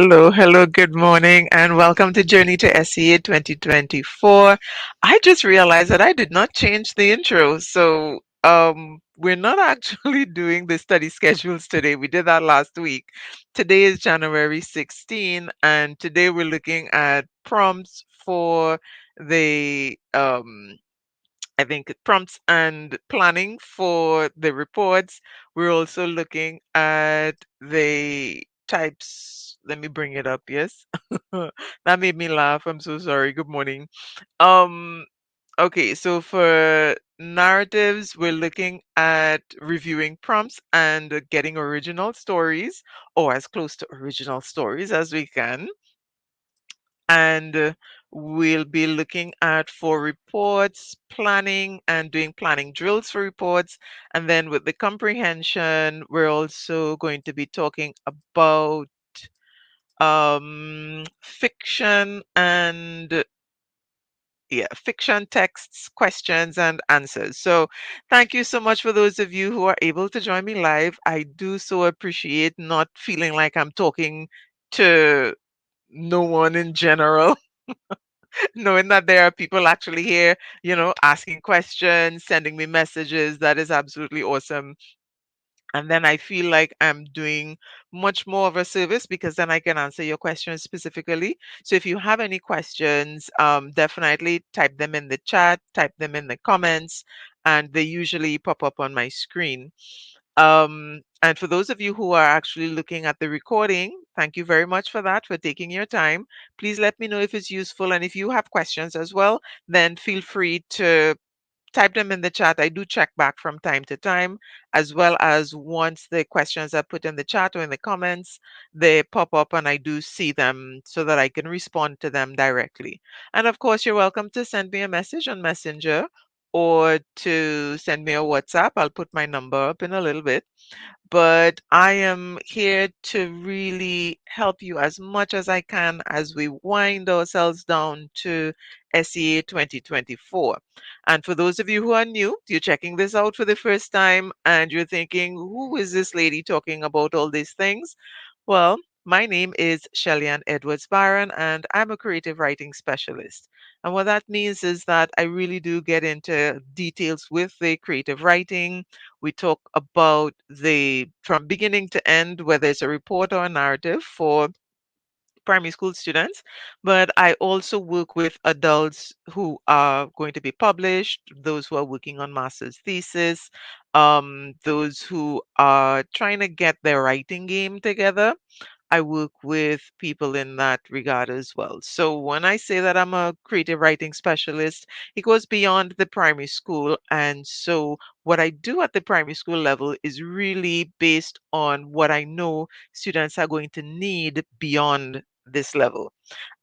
Hello, hello, good morning, and welcome to Journey to SEA 2024. I just realized that I did not change the intro, so we're not actually doing the study schedules today. We did that last week. Today is January 16, and today we're looking at prompts for the I think prompts and planning for the reports. We're also looking at the types. Let me bring it up. Yes. That made me laugh. I'm so sorry. Good morning. Um okay, so for narratives, we're looking at reviewing prompts and getting original stories or as close to original stories as we can. And we'll be looking at for reports, planning, and doing planning drills for reports. And then with the comprehension, we're also going to be talking about fiction and fiction texts, questions, and answers. So, thank you so much for those of you who are able to join me live. I do so appreciate not feeling like I'm talking to no one in general. Knowing that there are people actually here, asking questions, sending me messages, that is absolutely awesome. And then I feel like I'm doing much more of a service because then I can answer your questions specifically. So if you have any questions, definitely type them in the chat, type them in the comments, and they usually pop up on my screen. And for those of you who are actually looking at the recording, thank you very much for that, for taking your time. Please let me know if it's useful. And if you have questions as well, then feel free to type them in the chat. I do check back from time to time, as well as once the questions are put in the chat or in the comments, they pop up and I do see them so that I can respond to them directly. And of course, you're welcome to send me a message on Messenger or to send me a WhatsApp. I'll put my number up in a little bit, but I am here to really help you as much as I can as we wind ourselves down to SEA 2024. And for those of you who are new, you're checking this out for the first time and you're thinking, who is this lady talking about all these things? Well, my name is Shellyan Edwards Byron, and I'm a creative writing specialist. And what that means is that I really do get into details with the creative writing. We talk about the from beginning to end, whether it's a report or a narrative for primary school students, but I also work with adults who are going to be published, those who are working on master's thesis, those who are trying to get their writing game together. I work with people in that regard as well. So when I say that I'm a creative writing specialist, it goes beyond the primary school. And so what I do at the primary school level is really based on what I know students are going to need beyond this level.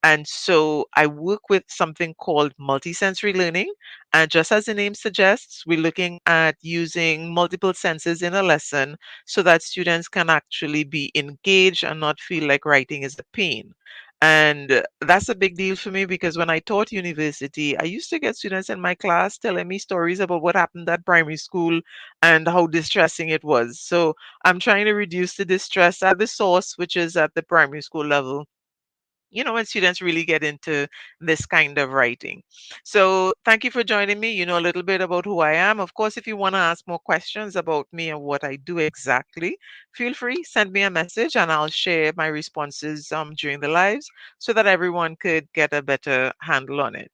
And so I work with something called multisensory learning. And just as the name suggests, we're looking at using multiple senses in a lesson so that students can actually be engaged and not feel like writing is a pain. And that's a big deal for me because when I taught university, I used to get students in my class telling me stories about what happened at primary school and how distressing it was. So I'm trying to reduce the distress at the source, which is at the primary school level, when students really get into this kind of writing. So thank you for joining me. You know a little bit about who I am. Of course, if you want to ask more questions about me and what I do exactly, feel free, send me a message and I'll share my responses during the lives so that everyone could get a better handle on it.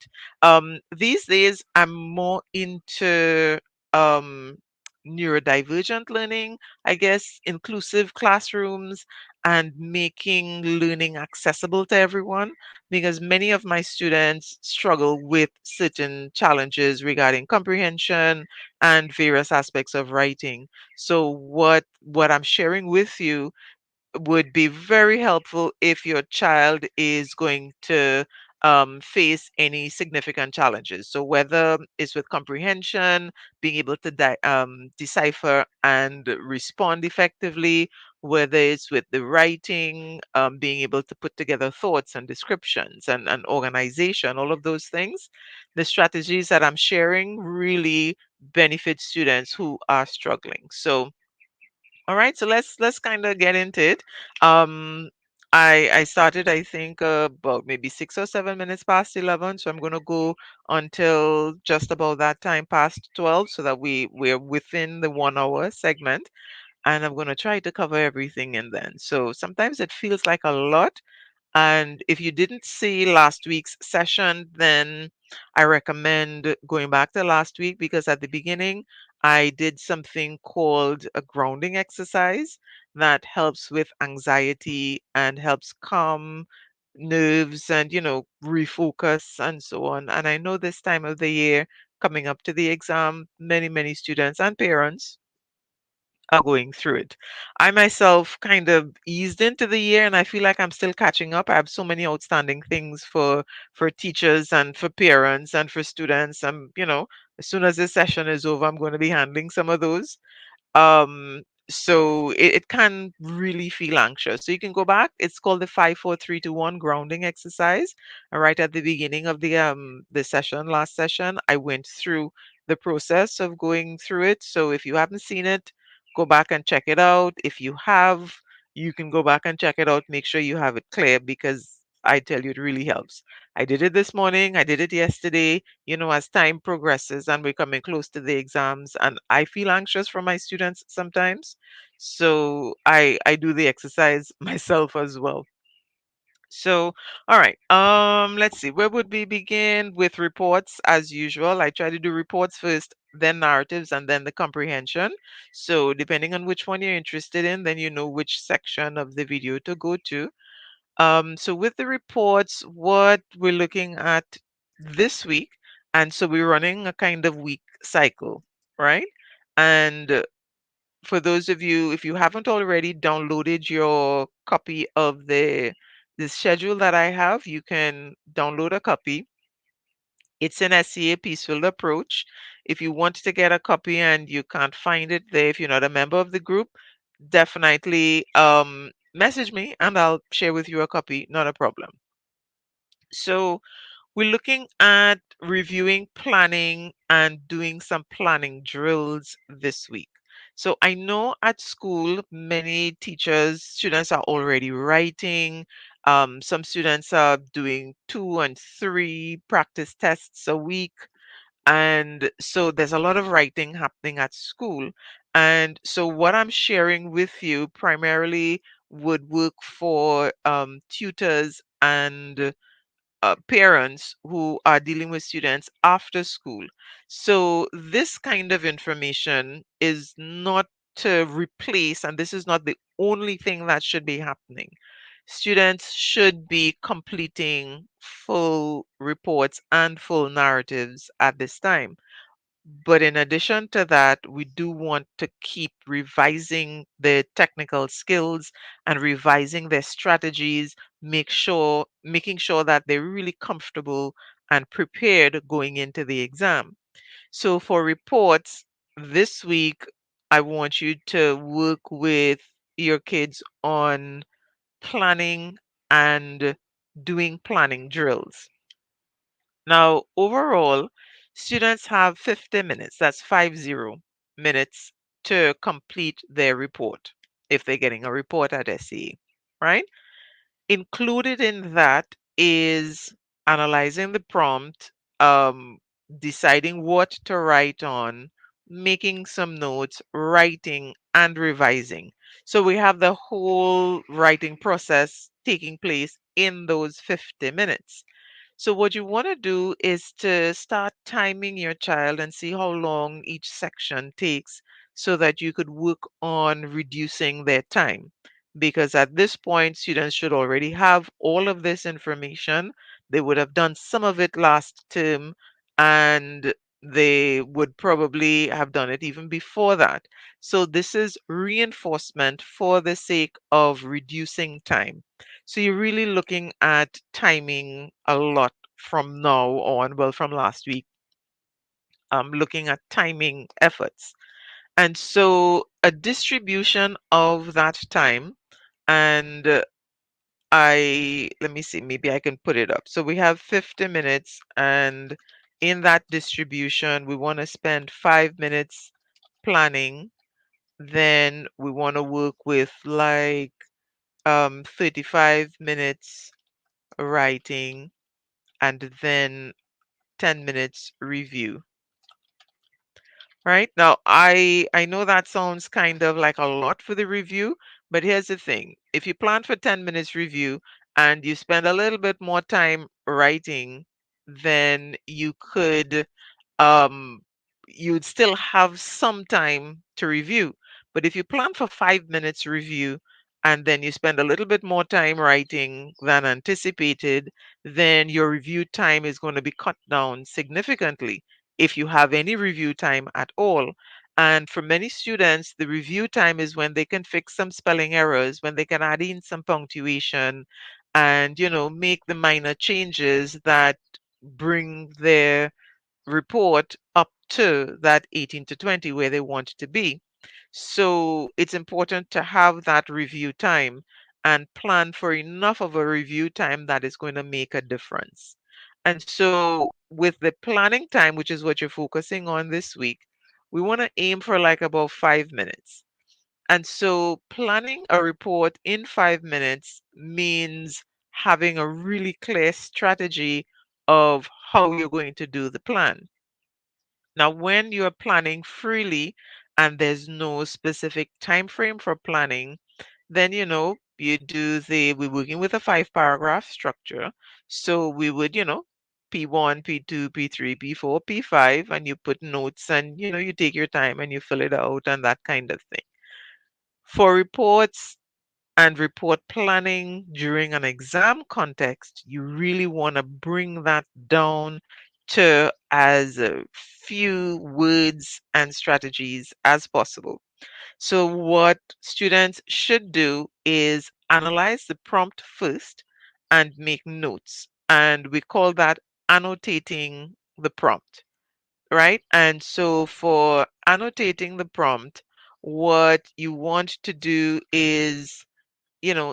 These days, I'm more into um, neurodivergent learning, I guess, inclusive classrooms, and making learning accessible to everyone because many of my students struggle with certain challenges regarding comprehension and various aspects of writing. So what I'm sharing with you would be very helpful if your child is going to face any significant challenges. So whether it's with comprehension, being able to decipher and respond effectively, whether it's with the writing, being able to put together thoughts and descriptions and organization, all of those things, the strategies that I'm sharing really benefit students who are struggling. So all right, so let's kind of get into it. Um, I started, I think, about maybe 6 or 7 minutes past 11. So I'm going to go until just about that time past 12, so that we're within the 1 hour segment, and I'm going to try to cover everything in then. So sometimes it feels like a lot, and if you didn't see last week's session, then I recommend going back to last week, because at the beginning I did something called a grounding exercise that helps with anxiety and helps calm nerves and, refocus and so on. And I know this time of the year, coming up to the exam, many students and parents are going through it. I myself kind of eased into the year, and I feel like I'm still catching up. I have so many outstanding things for teachers and for parents and for students. As soon as this session is over, I'm going to be handling some of those. So it can really feel anxious. So you can go back. It's called the 5 4 3 2 1 grounding exercise. And right at the beginning of the session, last session, I went through the process of going through it. So if you haven't seen it, go back and check it out. If you have, you can go back and check it out. Make sure you have it clear, because I tell you, it really helps. I did it this morning. I did it yesterday. As time progresses and we're coming close to the exams, and I feel anxious for my students sometimes. So I do the exercise myself as well. So, all right. Let's see. Where would we begin? With reports as usual. I try to do reports first, then narratives, and then the comprehension. So, depending on which one you're interested in, then you know which section of the video to go to. So with the reports, what we're looking at this week, and so we're running a kind of week cycle, right? And for those of you, if you haven't already downloaded your copy of the schedule that I have, you can download a copy. It's an SEA Peaceful Approach. If you want to get a copy and you can't find it there, if you're not a member of the group, definitely message me and I'll share with you a copy, not a problem. So we're looking at reviewing planning and doing some planning drills this week. So I know at school, many teachers, students are already writing. Some students are doing 2 and 3 practice tests a week. And so there's a lot of writing happening at school. And so what I'm sharing with you primarily would work for tutors and parents who are dealing with students after school. So, this kind of information is not to replace, and this is not the only thing that should be happening. Students should be completing full reports and full narratives at this time. But in addition to that, we do want to keep revising their technical skills and revising their strategies, making sure that they're really comfortable and prepared going into the exam. So for reports this week, I want you to work with your kids on planning and doing planning drills. Now, overall, students have 50 minutes, that's 50 minutes to complete their report if they're getting a report at SE, right? Included in that is analyzing the prompt, um, deciding what to write on, making some notes, writing, and revising. So we have the whole writing process taking place in those 50 minutes. So what you want to do is to start timing your child and see how long each section takes, so that you could work on reducing their time. Because at this point, students should already have all of this information. They would have done some of it last term, and they would probably have done it even before that. So this is reinforcement for the sake of reducing time. So you're really looking at timing a lot from now on, well, from last week, looking at timing efforts. And so a distribution of that time, and let me see, maybe I can put it up. So we have 50 minutes, and in that distribution, we want to spend 5 minutes planning. Then we want to work with like 35 minutes writing, and then 10 minutes review. Right? Now, I know that sounds kind of like a lot for the review, but here's the thing. If you plan for 10 minutes review and you spend a little bit more time writing, then um you'd still have some time to review. But if you plan for 5 minutes review and then you spend a little bit more time writing than anticipated, then your review time is going to be cut down significantly if you have any review time at all. And for many students, the review time is when they can fix some spelling errors, when they can add in some punctuation and, make the minor changes that bring their report up to that 18 to 20 where they want to be. So it's important to have that review time and plan for enough of a review time that is going to make a difference. And so with the planning time, which is what you're focusing on this week, we want to aim for like about 5 minutes. And so planning a report in 5 minutes means having a really clear strategy of how you're going to do the plan. Now, when you're planning freely and there's no specific time frame for planning, then we're working with a 5 paragraph structure. So we would, P1, P2, P3, P4, P5, and you put notes and you take your time and you fill it out and that kind of thing. For reports and report planning during an exam context, you really want to bring that down to as few words and strategies as possible. So, what students should do is analyze the prompt first and make notes. And we call that annotating the prompt, right? And so, for annotating the prompt, what you want to do is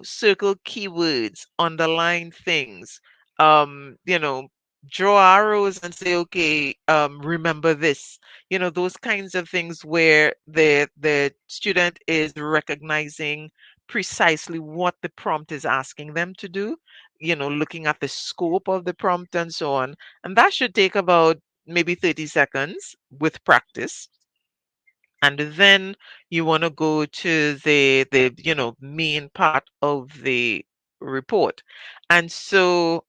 circle keywords, underline things, draw arrows and say, okay, remember this. Those kinds of things where the student is recognizing precisely what the prompt is asking them to do, looking at the scope of the prompt and so on. And that should take about maybe 30 seconds with practice. And then you want to go to the main part of the report. And so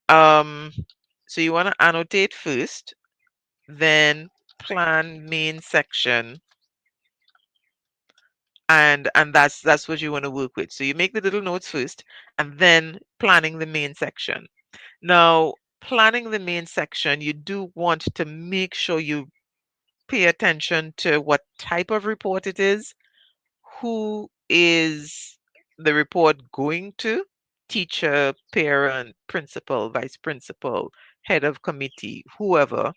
you want to annotate first, then plan main section, and that's what you want to work with. So you make the little notes first and then planning the main section. Now, planning the main section, you do want to make sure you pay attention to what type of report it is. Who is the report going to? Teacher, parent, principal, vice principal, head of committee, whoever.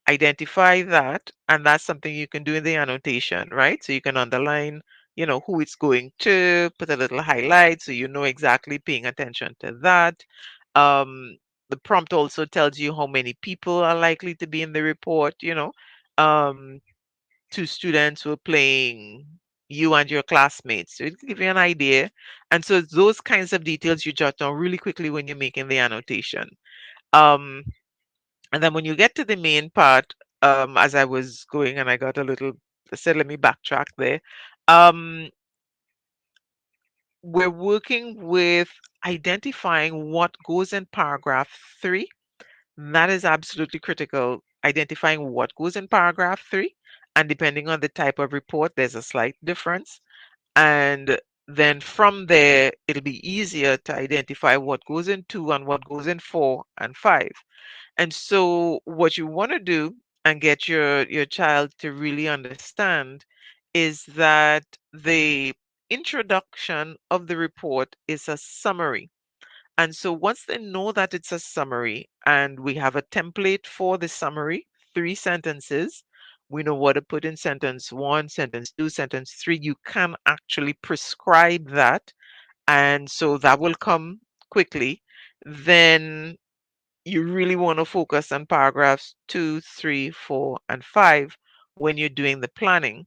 Identify that, and that's something you can do in the annotation, right? So you can underline, who it's going to, put a little highlight so you know exactly paying attention to that. Um, the prompt also tells you how many people are likely to be in the report, Um, two students were playing you and your classmates. So it give you an idea. And so those kinds of details you jot down really quickly when you're making the annotation. Um, and then when you get to the main part, as I was going and I got a little, I said, let me backtrack there. Um, we're working with identifying what goes in paragraph 3. That is absolutely critical. Identifying what goes in paragraph 3. And depending on the type of report, there's a slight difference. And then from there, it'll be easier to identify what goes in 2 and what goes in 4 and 5. And so what you want to do and get your child to really understand is that the introduction of the report is a summary. And so once they know that it's a summary and we have a template for the summary, 3 sentences, we know what to put in sentence 1, sentence 2, sentence 3. You can actually prescribe that. And so that will come quickly. Then you really want to focus on paragraphs 2, 3, 4, and 5 when you're doing the planning.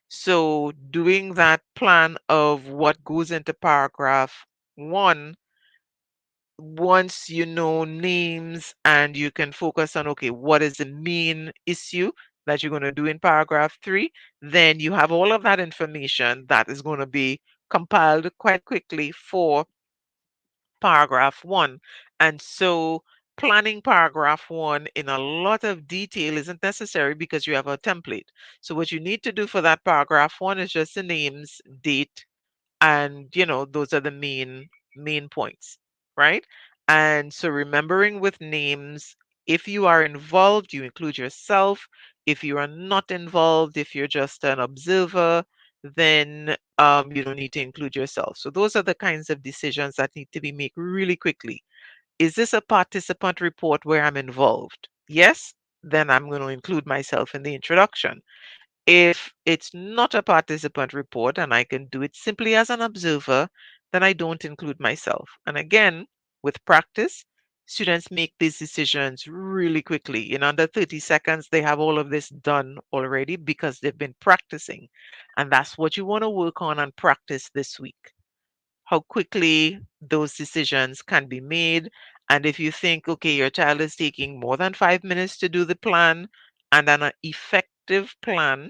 So doing that plan of what goes into paragraph one, once you know names and you can focus on, okay, what is the main issue that you're going to do in paragraph 3, then you have all of that information that is going to be compiled quite quickly for paragraph 1. And so planning paragraph 1 in a lot of detail isn't necessary because you have a template. So what you need to do for that paragraph 1 is just the names, date, and those are the main points, right? And so remembering with names, if you are involved, you include yourself. If you are not involved, if you're just an observer, then you don't need to include yourself. So those are the kinds of decisions that need to be made really quickly. Is this a participant report where I'm involved? Yes, then I'm going to include myself in the introduction. If it's not a participant report and I can do it simply as an observer, then I don't include myself. And again, with practice, students make these decisions really quickly. In under 30 seconds, they have all of this done already because they've been practicing. And that's what you want to work on and practice this week. How quickly those decisions can be made. And if you think, okay, your child is taking more than 5 minutes to do the plan, and an effective plan,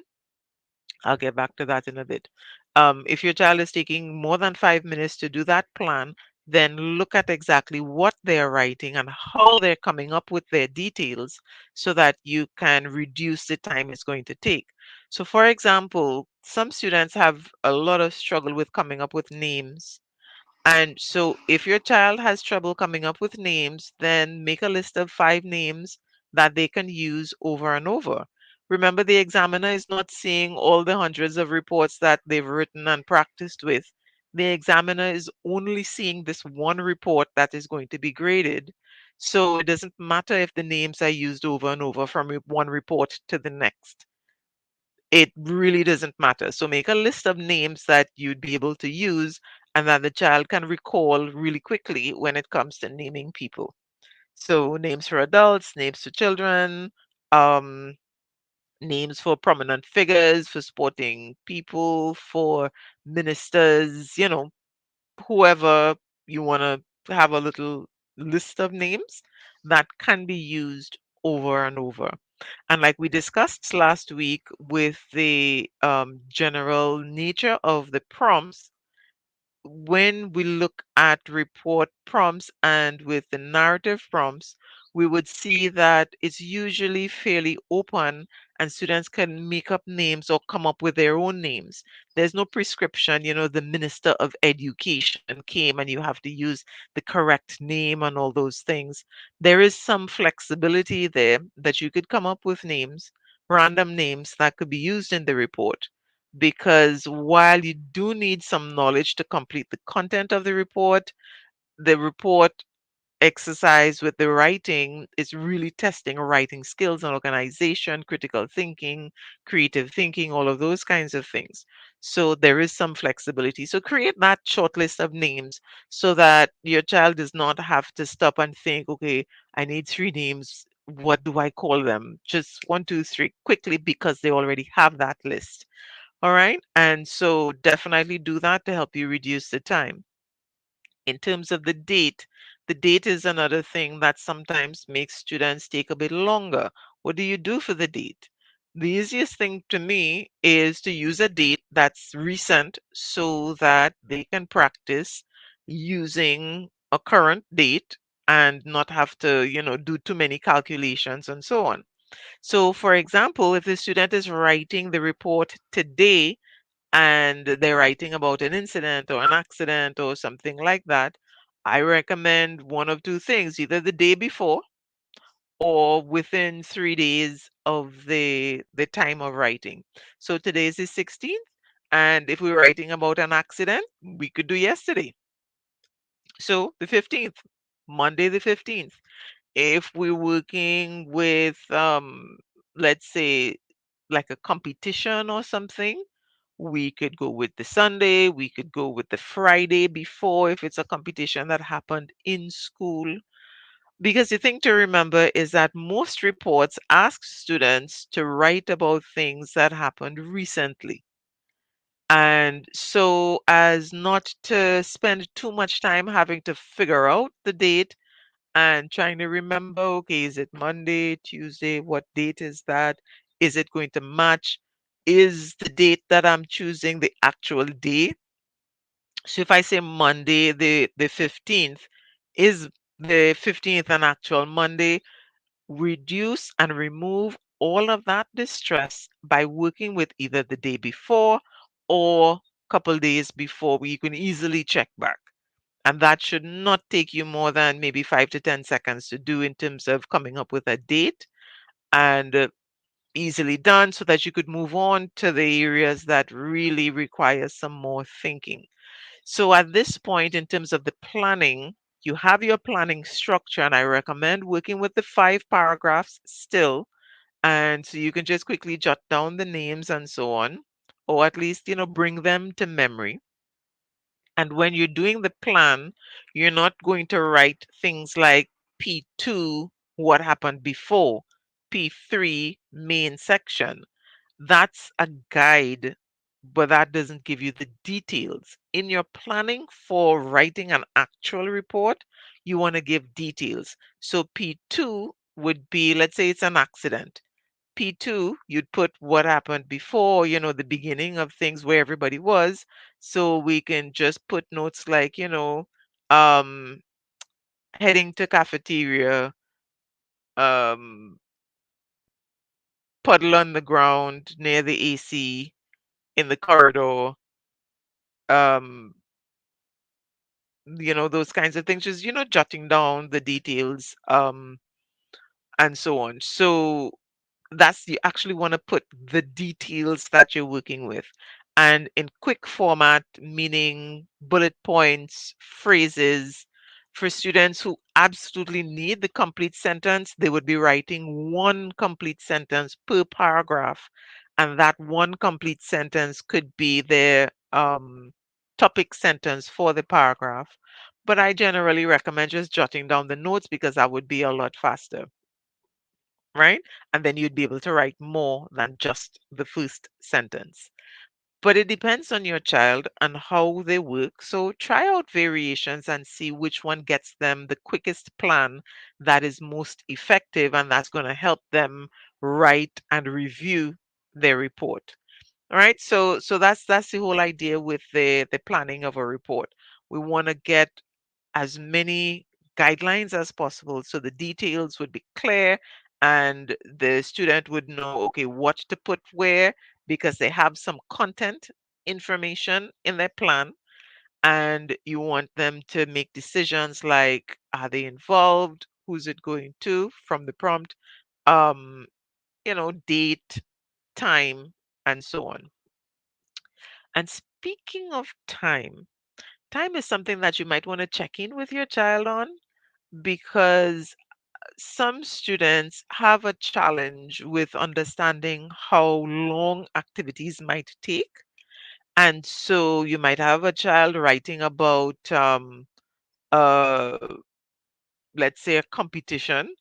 I'll get back to that in a bit. If your child is taking more than 5 minutes to do that plan, then look at exactly what they're writing and how they're coming up with their details so that you can reduce the time it's going to take. So, for example, some students have a lot of struggle with coming up with names, and so if your child has trouble coming up with names, then make a list of 5 names that they can use over and over. Remember, the examiner is not seeing all the hundreds of reports that they've written and practiced with. The examiner is only seeing this one report that is going to be graded. So it doesn't matter if the names are used over and over from one report to the next. It really doesn't matter. So make a list of names that you'd be able to use and that the child can recall really quickly when it comes to naming people. So names for adults, names for children, um, names for prominent figures, for sporting people, for ministers, whoever you want to have a little list of names that can be used over and over. And like we discussed last week with the general nature of the prompts, when we look at report prompts and with the narrative prompts, we would see that it's usually fairly open and students can make up names or come up with their own names. There's no prescription, the Minister of Education came and you have to use the correct name and all those things. There is some flexibility there that you could come up with names, random names that could be used in the report, because while you do need some knowledge to complete the content of the report exercise with the writing is really testing writing skills and organization, critical thinking, creative thinking, all of those kinds of things. So there is some flexibility. So create that short list of names so that your child does not have to stop and think, okay, I need 3 names. What do I call them? Just 1, 2, 3 quickly because they already have that list. All right. And so definitely do that to help you reduce the time. In terms of the date is another thing that sometimes makes students take a bit longer. What do you do for the date? The easiest thing to me is to use a date that's recent so that they can practice using a current date and not have to, do too many calculations and so on. So, for example, if the student is writing the report today, and they're writing about an incident or an accident or something like that, I recommend one of two things, either the day before or within 3 days of the time of writing. So today is the 16th, and if we're writing about an accident, we could do yesterday. So the 15th, Monday the 15th. If we're working with let's say like a competition or something, we could go with the Sunday, we could go with the Friday before if it's a competition that happened in school. Because the thing to remember is that most reports ask students to write about things that happened recently. And so as not to spend too much time having to figure out the date and trying to remember, okay, is it Monday, Tuesday? What date is that? Is it going to match? Is the date that I'm choosing the actual day? So if I say Monday, the 15th, is the 15th an actual Monday? Reduce and remove all of that distress by working with either the day before or couple days before where you can easily check back. And that should not take you more than maybe 5 to 10 seconds to do in terms of coming up with a date and easily done so that you could move on to the areas that really require some more thinking. So at this point, in terms of the planning, you have your planning structure, and I recommend working with the 5 paragraphs still. And so you can just quickly jot down the names and so on, or at least, bring them to memory. And when you're doing the plan, you're not going to write things like P2, what happened before, P3, main section. That's a guide, but that doesn't give you the details. In your planning for writing an actual report, you want to give details. So P2 would be, let's say it's an accident. P2, you'd put what happened before, the beginning of things where everybody was. So we can just put notes like, um, heading to cafeteria, um, puddle on the ground near the AC in the corridor, um, those kinds of things, just, jotting down the details, and so on. So that's you actually want to put the details that you're working with and in quick format, meaning bullet points, phrases. For students who absolutely need the complete sentence, they would be writing one complete sentence per paragraph, and that one complete sentence could be their topic sentence for the paragraph. But I generally recommend just jotting down the notes because that would be a lot faster, right? And then you'd be able to write more than just the first sentence. But it depends on your child and how they work. So try out variations and see which one gets them the quickest plan that is most effective and that's going to help them write and review their report. All right. So that's the whole idea with the planning of a report. We want to get as many guidelines as possible so the details would be clear and the student would know, okay, what to put where because they have some content information in their plan, and you want them to make decisions like, are they involved, who's it going to from the prompt, um date, time, and so on. And speaking of time, time is something that you might want to check in with your child on, because some students have a challenge with understanding how long activities might take. And so you might have a child writing about, uh, let's say, a competition,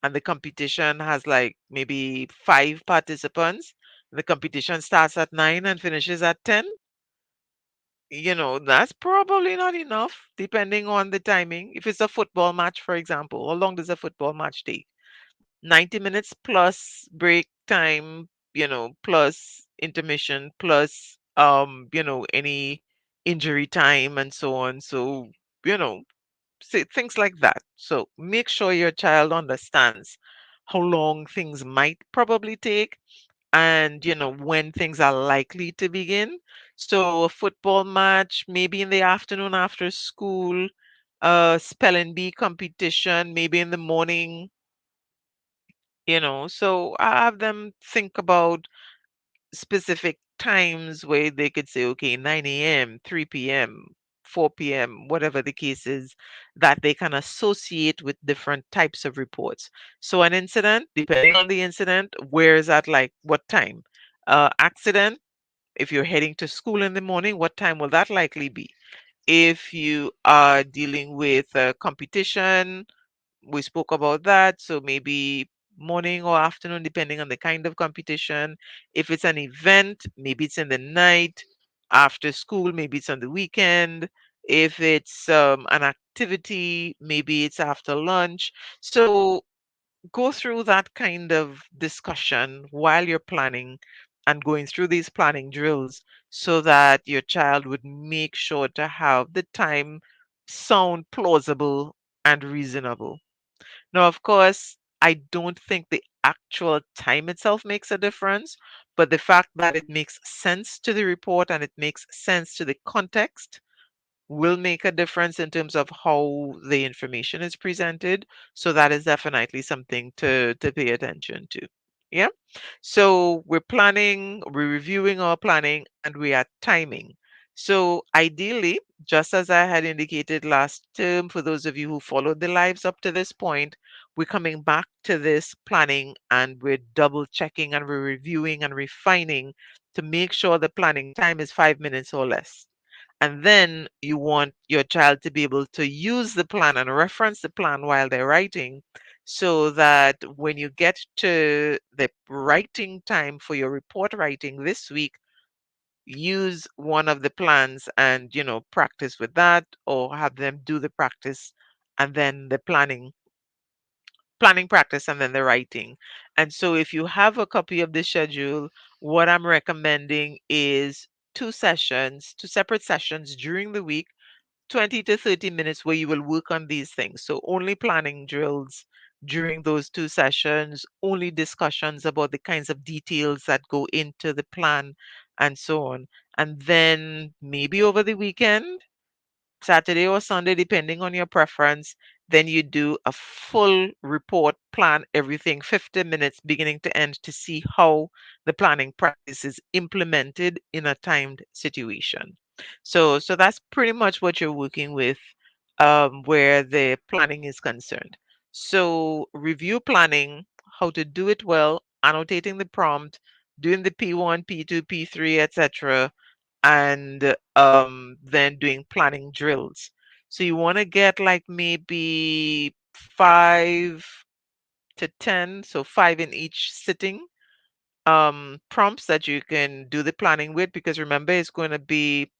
and the competition has like maybe 5 participants. The competition starts at 9 and finishes at 10. That's probably not enough, depending on the timing. If it's a football match, for example, how long does a football match take? 90 minutes plus break time, plus intermission, plus any injury time and so on. So, you know, things like that. So make sure your child understands how long things might probably take and when things are likely to begin. So a football match maybe in the afternoon after school, a spelling bee competition maybe in the morning, so I have them think about specific times where they could say, okay, 9 a.m., 3 p.m., 4 p.m., whatever the case is, that they can associate with different types of reports. So an incident, depending on the incident, where is that, like what time? Accident, if you're heading to school in the morning, what time will that likely be? If you are dealing with a competition, we spoke about that. So maybe morning or afternoon, depending on the kind of competition. If it's an event, maybe it's in the night. after school, maybe it's on the weekend. If it's an activity, maybe it's after lunch. So go through that kind of discussion while you're planning and going through these planning drills so that your child would make sure to have the time sound plausible and reasonable. Now, of course, I don't think the actual time itself makes a difference, but the fact that it makes sense to the report and it makes sense to the context will make a difference in terms of how the information is presented. So that is definitely something to pay attention to. Yeah. So we're reviewing our planning and we are timing. So ideally, just as I had indicated last term, for those of you who followed the lives up to this point, we're coming back to this planning and we're double checking and we're reviewing and refining to make sure the planning time is 5 minutes or less. And then you want your child to be able to use the plan and reference the plan while they're writing so that when you get to the writing time for your report writing this week, use one of the plans and, practice with that or have them do the practice and then the planning practice and then the writing. And so if you have a copy of the schedule, what I'm recommending is two separate sessions during the week, 20 to 30 minutes where you will work on these things. So only planning drills during those two sessions, only discussions about the kinds of details that go into the plan and so on. And then maybe over the weekend, Saturday or Sunday, depending on your preference, then you do a full report, plan everything 50 minutes beginning to end to see how the planning practice is implemented in a timed situation. So that's pretty much what you're working with where the planning is concerned. So review planning, how to do it well, annotating the prompt, doing the P1, P2, P3, etc and then doing planning drills. So you want to get like maybe 5 to 10, so 5 in each sitting, prompts that you can do the planning with because remember it's going to be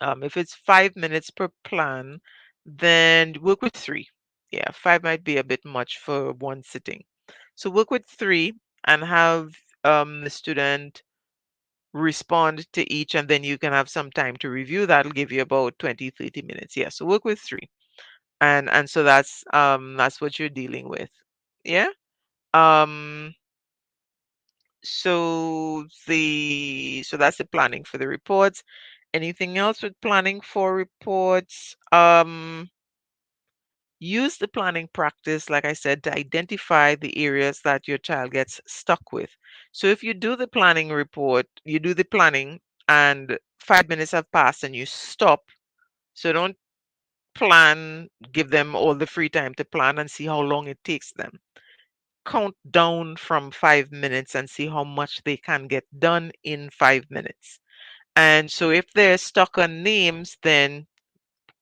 if it's 5 minutes per plan, then work with three. Yeah, five might be a bit much for one sitting. So work with three and have the student respond to each and then you can have some time to review. That'll give you about 20-30 minutes. Yeah, so work with three. And so that's what you're dealing with. Yeah. um so that's the planning for the reports. Anything else with planning for reports? Use the planning practice, like I said, to identify the areas that your child gets stuck with. So if you do the planning report, you do the planning and 5 minutes have passed and you stop. So don't plan, give them all the free time to plan and see how long it takes them. Count down from 5 minutes and see how much they can get done in 5 minutes. And so if they're stuck on names, then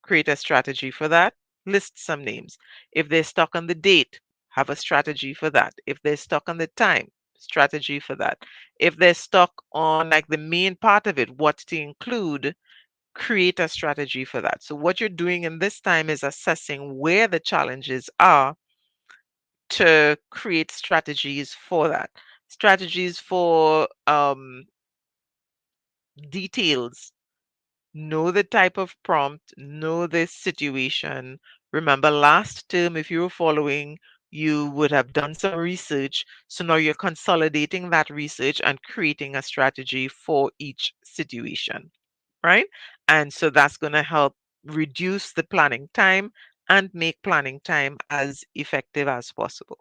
create a strategy for that. List some names. If they're stuck on the date, have a strategy for that. If they're stuck on the time, strategy for that. If they're stuck on like the main part of it, what to include, create a strategy for that. So what you're doing in this time is assessing where the challenges are to create strategies for that. Strategies for details. Know the type of prompt, know the situation. Remember, last term, if you were following, you would have done some research. So now you're consolidating that research and creating a strategy for each situation, right? And so that's going to help reduce the planning time and make planning time as effective as possible.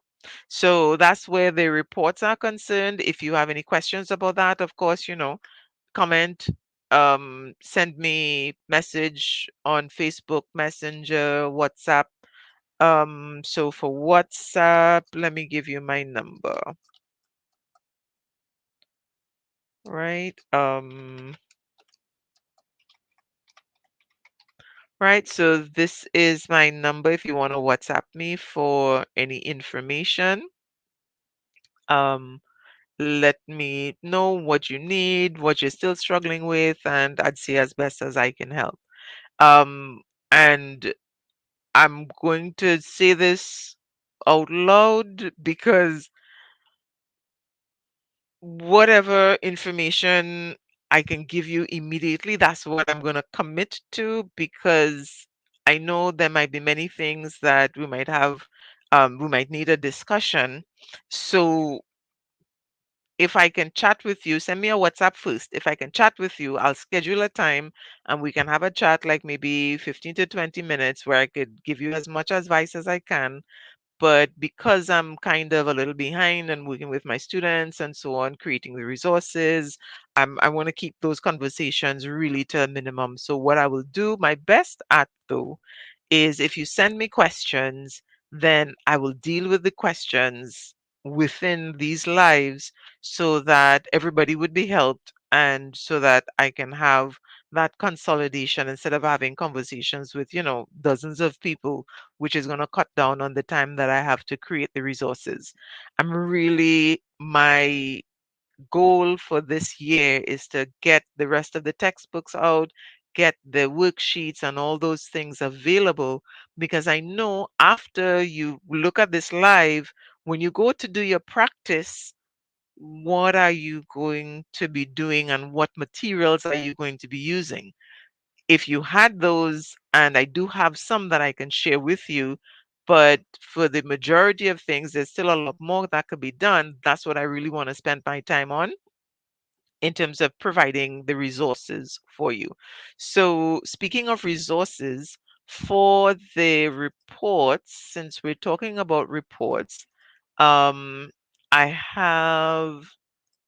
So that's where the reports are concerned. If you have any questions about that, of course, comment, send me message on Facebook Messenger, WhatsApp. So for WhatsApp, let me give you my number, right? Right, so this is my number if you want to WhatsApp me for any information. Um, let me know what you need, what you're still struggling with, and I'd see as best as I can help. And I'm going to say this out loud because whatever information I can give you immediately, that's what I'm going to commit to, because I know there might be many things that we might need a discussion. So if I can chat with you, send me a WhatsApp first. If I can chat with you, I'll schedule a time and we can have a chat, like maybe 15 to 20 minutes, where I could give you as much advice as I can. But because I'm kind of a little behind and working with my students and so on, creating the resources, I want to keep those conversations really to a minimum. So what I will do my best at, though, is if you send me questions, then I will deal with the questions within these lives so that everybody would be helped, and so that I can have that consolidation instead of having conversations with, dozens of people, which is going to cut down on the time that I have to create the resources. My goal for this year is to get the rest of the textbooks out, get the worksheets and all those things available, because I know after you look at this live, when you go to do your practice, what are you going to be doing and what materials are you going to be using? If you had those, and I do have some that I can share with you, but for the majority of things, there's still a lot more that could be done. That's what I really want to spend my time on in terms of providing the resources for you. So, speaking of resources, for the reports, since we're talking about reports, um, I have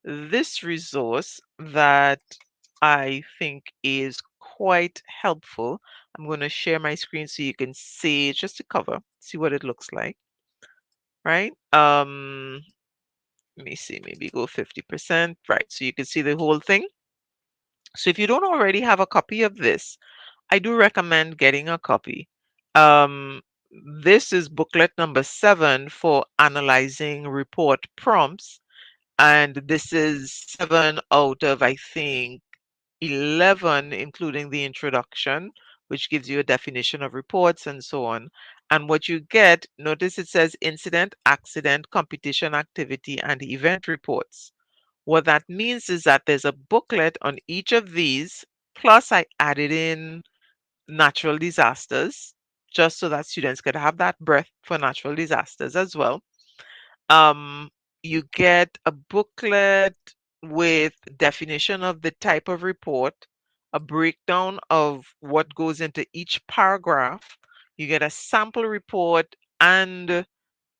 this resource that I think is quite helpful. I'm going to share my screen so you can see just to cover, see what it looks like, right? Let me see, maybe go 50%, right? So you can see the whole thing. So if you don't already have a copy of this, I do recommend getting a copy. Um, this is booklet number 7 for analyzing report prompts. And this is 7 out of, I think, 11, including the introduction, which gives you a definition of reports and so on. And what you get, notice it says incident, accident, competition, activity, and event reports. What that means is that there's a booklet on each of these, plus I added in natural disasters, just so that students could have that breadth for natural disasters as well. um, you get a booklet with definition of the type of report, a breakdown of what goes into each paragraph. You get a sample report and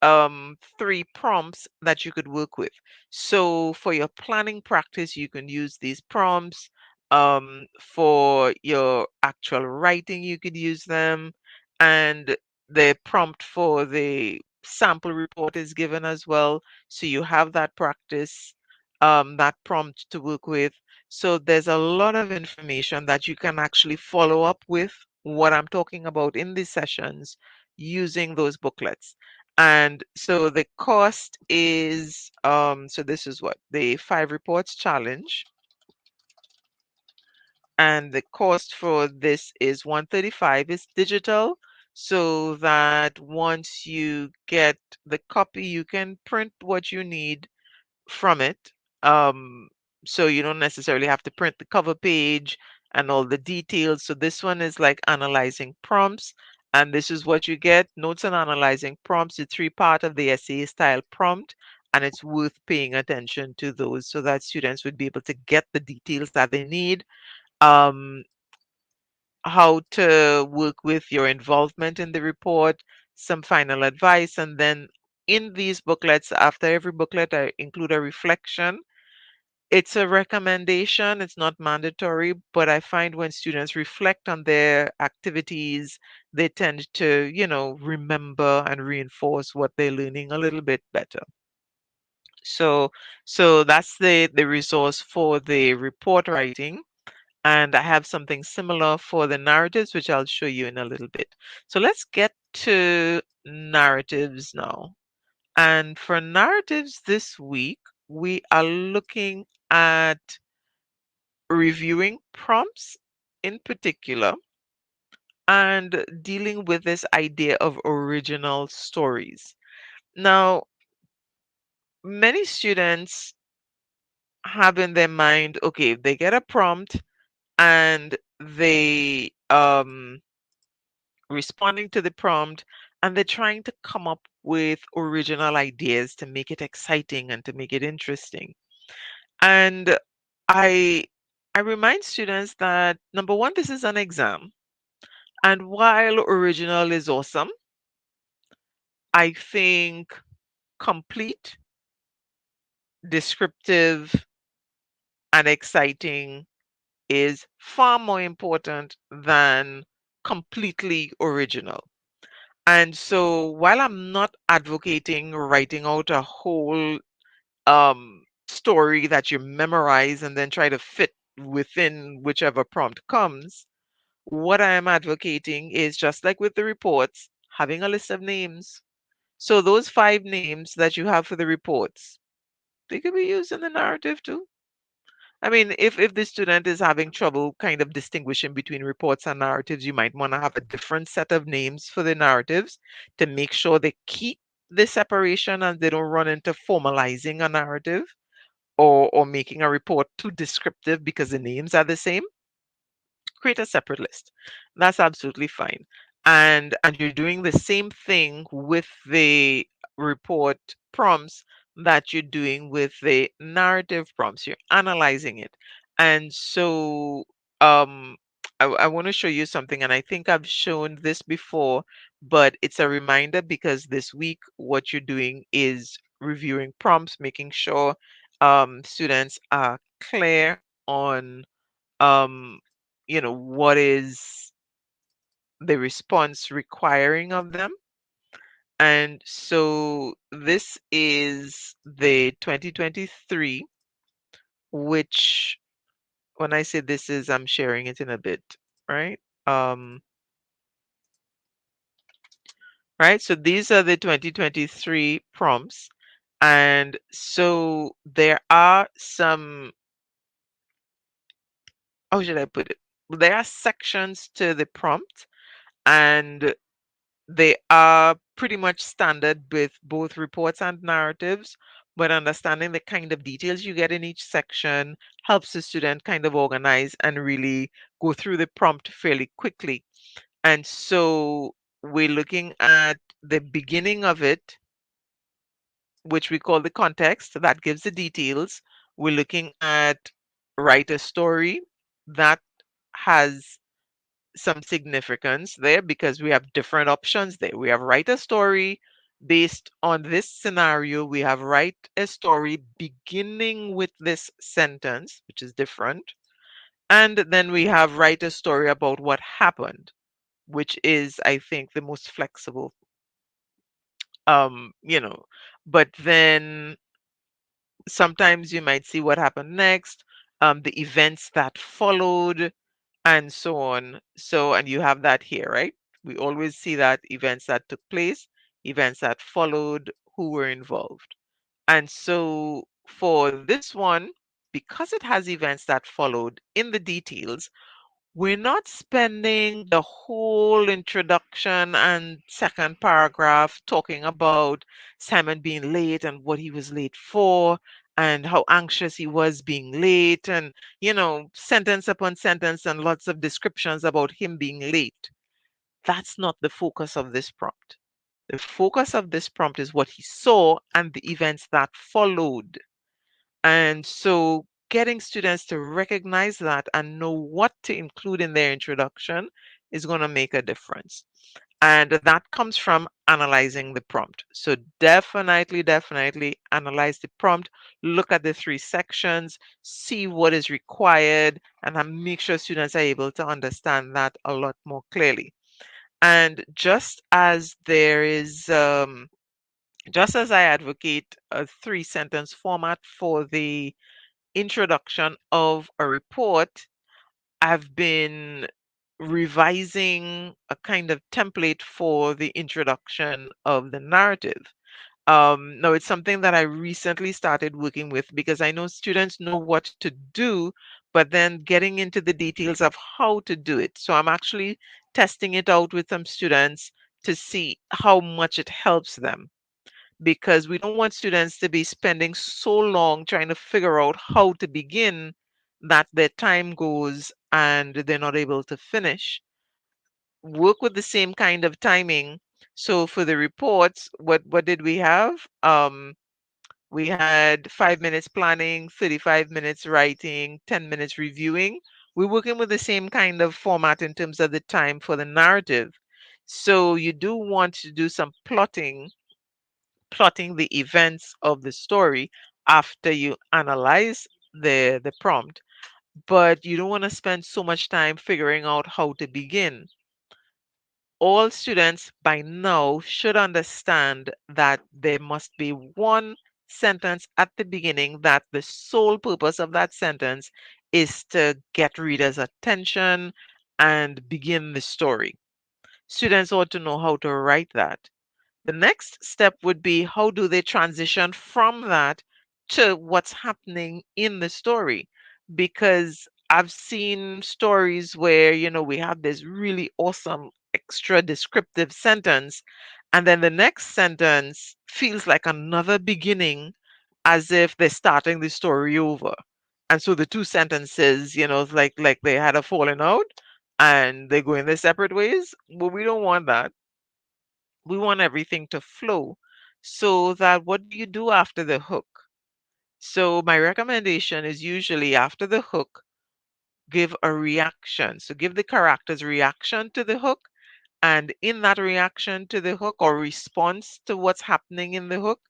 3 prompts that you could work with. So for your planning practice, you can use these prompts. For your actual writing, you could use them. And the prompt for the sample report is given as well. So you have that practice, that prompt to work with. So there's a lot of information that you can actually follow up with what I'm talking about in these sessions using those booklets. And so the cost is, so this is what the 5 reports challenge. And the cost for this is 135. It's digital, so that once you get the copy, you can print what you need from it. Um, so you don't necessarily have to print the cover page and all the details. So this one is like analyzing prompts. And this is what you get. Notes on analyzing prompts, the 3 part of the essay style prompt. And it's worth paying attention to those so that students would be able to get the details that they need. Um, how to work with your involvement in the report, some final advice, and then in these booklets, after every booklet, I include a reflection. It's a recommendation, it's not mandatory, but I find when students reflect on their activities, they tend to, remember and reinforce what they're learning a little bit better. So, so that's the resource for the report writing. And I have something similar for the narratives, which I'll show you in a little bit. So let's get to narratives now. And for narratives this week, we are looking at reviewing prompts in particular and dealing with this idea of original stories. Now, many students have in their mind, okay, if they get a prompt and they responding to the prompt and they're trying to come up with original ideas to make it exciting and to make it interesting. And I I remind students that number one, this is an exam. And while original is awesome, I think complete, descriptive, and exciting is far more important than completely original. And so while I'm not advocating writing out a whole story that you memorize and then try to fit within whichever prompt comes, what I am advocating is just like with the reports, having a list of names. So those 5 names that you have for the reports, they could be used in the narrative too. I mean, if the student is having trouble kind of distinguishing between reports and narratives, you might want to have a different set of names for the narratives to make sure they keep the separation and they don't run into formalizing a narrative or making a report too descriptive because the names are the same. Create a separate list. That's absolutely fine. And you're doing the same thing with the report prompts that you're doing with the narrative prompts. You're analyzing it. And so um I want to show you something, and I think I've shown this before, but it's a reminder because this week what you're doing is reviewing prompts, making sure students are clear on um, what is the response requiring of them. And so this is the 2023, which when I say this is, I'm sharing it in a bit, right? Um, right. So these are the 2023 prompts. And so there are some, how should I put it? There are sections to the prompt, and they are pretty much standard with both reports and narratives, but understanding the kind of details you get in each section helps the student kind of organize and really go through the prompt fairly quickly. And so we're looking at the beginning of it, which we call the context, that gives the details. We're looking at write a story that has some significance there because we have different options there. We have write a story based on this scenario. We have write a story beginning with this sentence, which is different. And then we have write a story about what happened, which is, I think, the most flexible. Um, you know, but then sometimes you might see what happened next, the events that followed, and so on. So, and you have that here, right? We always see that events that took place, events that followed, who were involved. And so for this one, because it has events that followed in the details, we're not spending the whole introduction and second paragraph talking about Simon being late and what he was late for and how anxious he was being late and, sentence upon sentence and lots of descriptions about him being late. That's not the focus of this prompt. The focus of this prompt is what he saw and the events that followed. And so getting students to recognize that and know what to include in their introduction is going to make a difference. And that comes from analyzing the prompt. So definitely analyze the prompt, look at the 3 sections, see what is required, and then make sure students are able to understand that a lot more clearly. And just as I advocate a 3 sentence format for the introduction of a report, I've been revising a kind of template for the introduction of the narrative. No, it's something that I recently started working with because I know students know what to do, but then getting into the details of how to do it. So I'm actually testing it out with some students to see how much it helps them, because we don't want students to be spending so long trying to figure out how to begin that their time goes and they're not able to finish. Work with the same kind of timing. So for the reports, what did we have? We had 5 minutes planning, 35 minutes writing, 10 minutes reviewing. We're working with the same kind of format in terms of the time for the narrative. So you do want to do some plotting the events of the story after you analyze the prompt, but you don't want to spend so much time figuring out how to begin. All students by now should understand that there must be one sentence at the beginning, that the sole purpose of that sentence is to get readers' attention and begin the story. Students ought to know how to write that. The next step would be, how do they transition from that to what's happening in the story? Because I've seen stories where, we have this really awesome extra descriptive sentence, and then the next sentence feels like another beginning, as if they're starting the story over. And so the two sentences, it's like they had a falling out and they go in their separate ways. But we don't want that. We want everything to flow. So that, what do you do after the hook? So my recommendation is, usually after the hook, give a reaction. So give the character's reaction to the hook, and in that reaction to the hook or response to what's happening in the hook,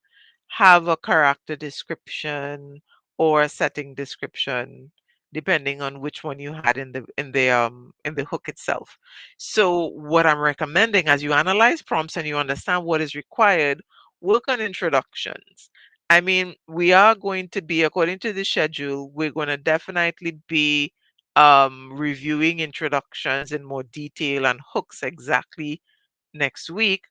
have a character description or a setting description, depending on which one you had in the hook itself. So what I'm recommending, as you analyze prompts and you understand what is required, work on introductions. I mean, we are going to be, according to the schedule, we're going to definitely be reviewing introductions in more detail and hooks exactly next week,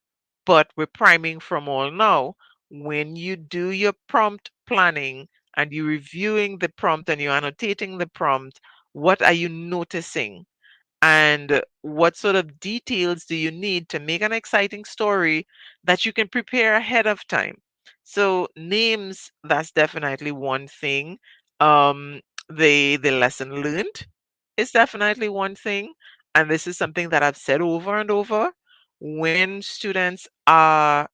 but we're priming from all now. When you do your prompt planning and you're reviewing the prompt and you're annotating the prompt, what are you noticing? And what sort of details do you need to make an exciting story that you can prepare ahead of time? So names, that's definitely one thing. The lesson learned is definitely one thing. And this is something that I've said over and over. When students are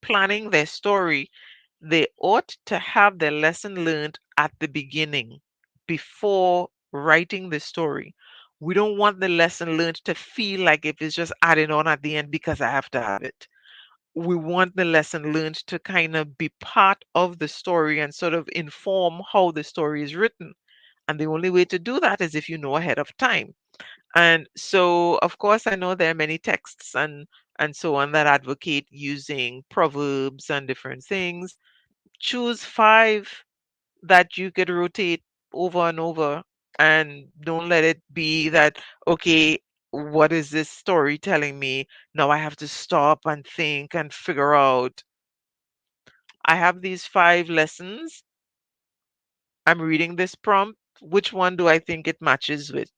planning their story, they ought to have their lesson learned at the beginning before writing the story. We don't want the lesson learned to feel like if it's just added on at the end because I have to have it. We want the lesson learned to kind of be part of the story and sort of inform how the story is written. And the only way to do that is if you know ahead of time. And so, of course, I know there are many texts and so on that advocate using proverbs and different things. Choose five that you could rotate over and over, and don't let it be that, okay, what is this story telling me? Now I have to stop and think and figure out. I have these five lessons. I'm reading this prompt. Which one do I think it matches with?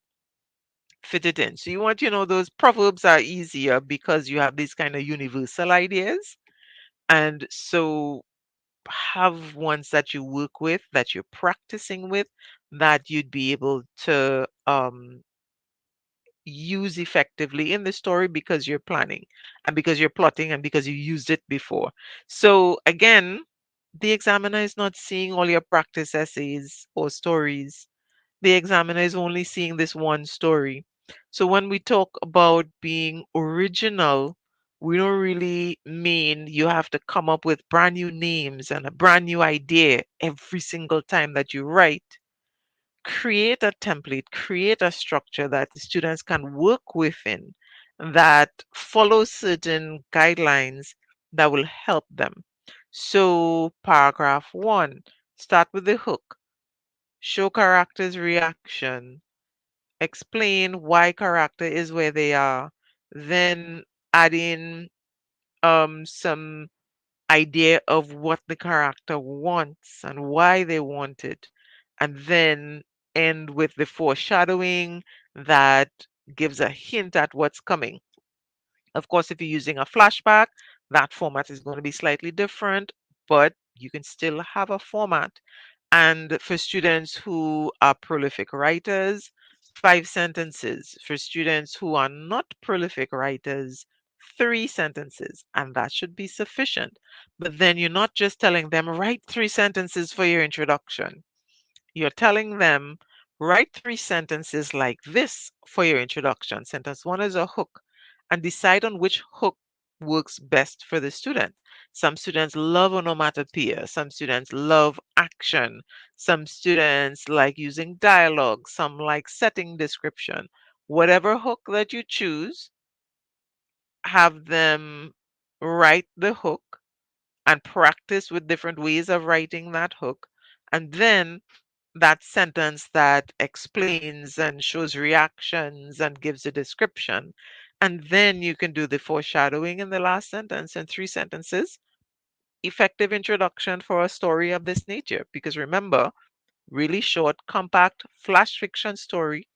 Fit it in. So you want, those proverbs are easier because you have these kind of universal ideas. And so have ones that you work with, that you're practicing with, that you'd be able to use effectively in the story because you're planning and because you're plotting and because you used it before. So again, the examiner is not seeing all your practice essays or stories. The examiner is only seeing this one story. So when we talk about being original, we don't really mean you have to come up with brand new names and a brand new idea every single time that you write. Create a template, create a structure that the students can work within, that follows certain guidelines that will help them. So paragraph 1, start with the hook. Show characters' reaction. Explain why character is where they are. Then add in some idea of what the character wants and why they want it, and then end with the foreshadowing that gives a hint at what's coming. Of course, if you're using a flashback, that format is going to be slightly different, but you can still have a format. And for students who are prolific writers, 5 sentences. For students who are not prolific writers, 3 sentences. And that should be sufficient. But then you're not just telling them, write 3 sentences for your introduction. You're telling them, write 3 sentences like this for your introduction. Sentence one is a hook, and decide on which hook works best for the student. Some students love onomatopoeia, some students love action, some students like using dialogue, some like setting description. Whatever hook that you choose, have them write the hook and practice with different ways of writing that hook. And then that sentence that explains and shows reactions and gives a description. And then you can do the foreshadowing in the last sentence in 3 sentences. Effective introduction for a story of this nature. Because remember, really short, compact, flash fiction story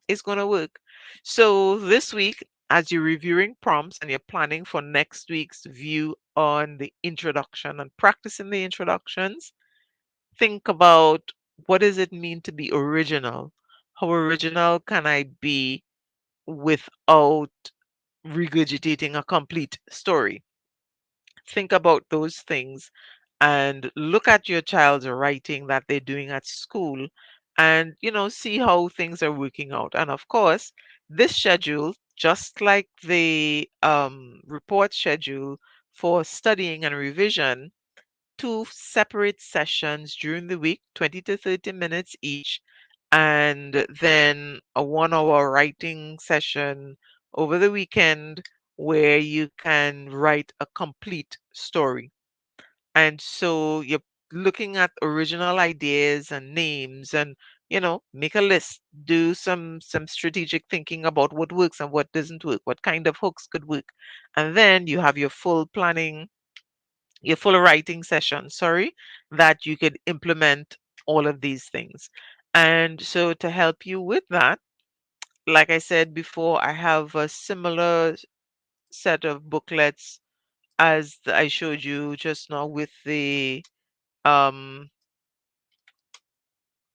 is going to work. So this week, as you're reviewing prompts and you're planning for next week's view on the introduction and practicing the introductions, think about, what does it mean to be original? How original can I be without regurgitating a complete story? Think about those things and look at your child's writing that they're doing at school, and see how things are working out. And of course, this schedule, just like the report schedule for studying and revision, 2 separate sessions during the week, 20 to 30 minutes each, and then a 1 hour writing session over the weekend where you can write a complete story. And so you're looking at original ideas and names, and make a list, do some strategic thinking about what works and what doesn't work, what kind of hooks could work. And then you have your full planning, your full writing session, sorry, that you could implement all of these things. And so to help you with that, like I said before, I have a similar set of booklets as I showed you just now um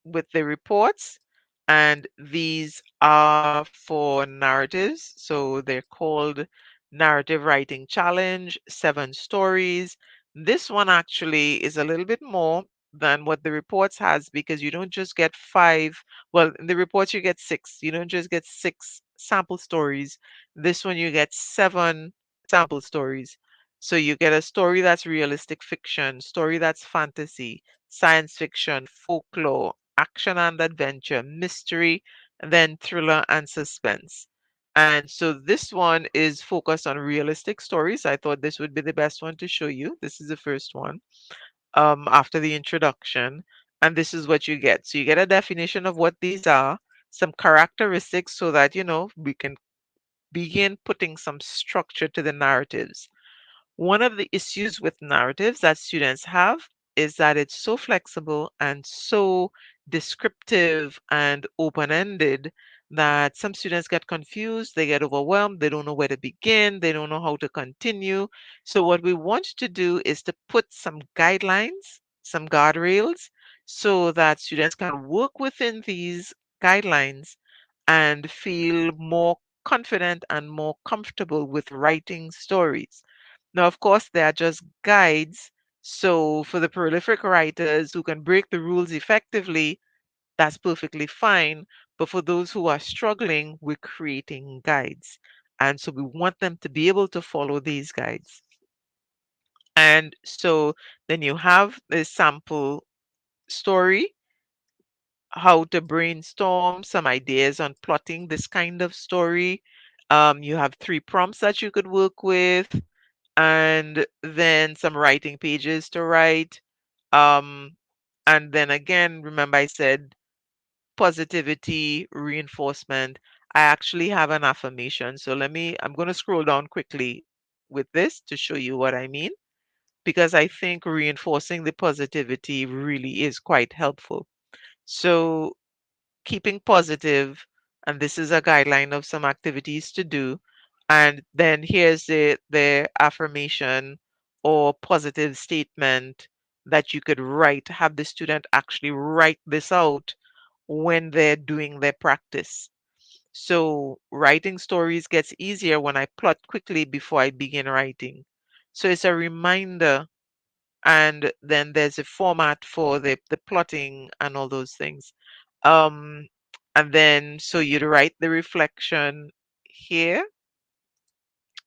with the reports, and these are for narratives. So they're called Narrative Writing Challenge, 7 stories. This one actually is a little bit more than what the reports has, because you don't just get 5. Well, in the reports you get 6. You don't just get 6 sample stories. This one you get 7 sample stories. So you get a story that's realistic fiction, story that's fantasy, science fiction, folklore, action and adventure, mystery, then thriller and suspense. And so this one is focused on realistic stories. I thought this would be the best one to show you. This is the first one after the introduction. And this is what you get. So you get a definition of what these are, some characteristics so that, we can begin putting some structure to the narratives. One of the issues with narratives that students have is that it's so flexible and so descriptive and open ended that some students get confused, they get overwhelmed, they don't know where to begin, they don't know how to continue. So, what we want to do is to put some guidelines, some guardrails, so that students can work within these guidelines and feel more confident and more comfortable with writing stories. Now, of course, they are just guides. So, for the prolific writers who can break the rules effectively, that's perfectly fine. But for those who are struggling, we're creating guides. And so, we want them to be able to follow these guides. And so, then you have the sample story, how to brainstorm some ideas on plotting this kind of story. You have 3 prompts that you could work with, and then some writing pages to write. Um, and then again, remember I said positivity, reinforcement. I actually have an affirmation. So I'm going to scroll down quickly with this to show you what I mean, because I think reinforcing the positivity really is quite helpful. So, keeping positive, and this is a guideline of some activities to do. And then here's the affirmation or positive statement that you could write, have the student actually write this out when they're doing their practice. So writing stories gets easier when I plot quickly before I begin writing. So it's a reminder, and then there's a format for the plotting and all those things. Um, and then so you'd write the reflection here,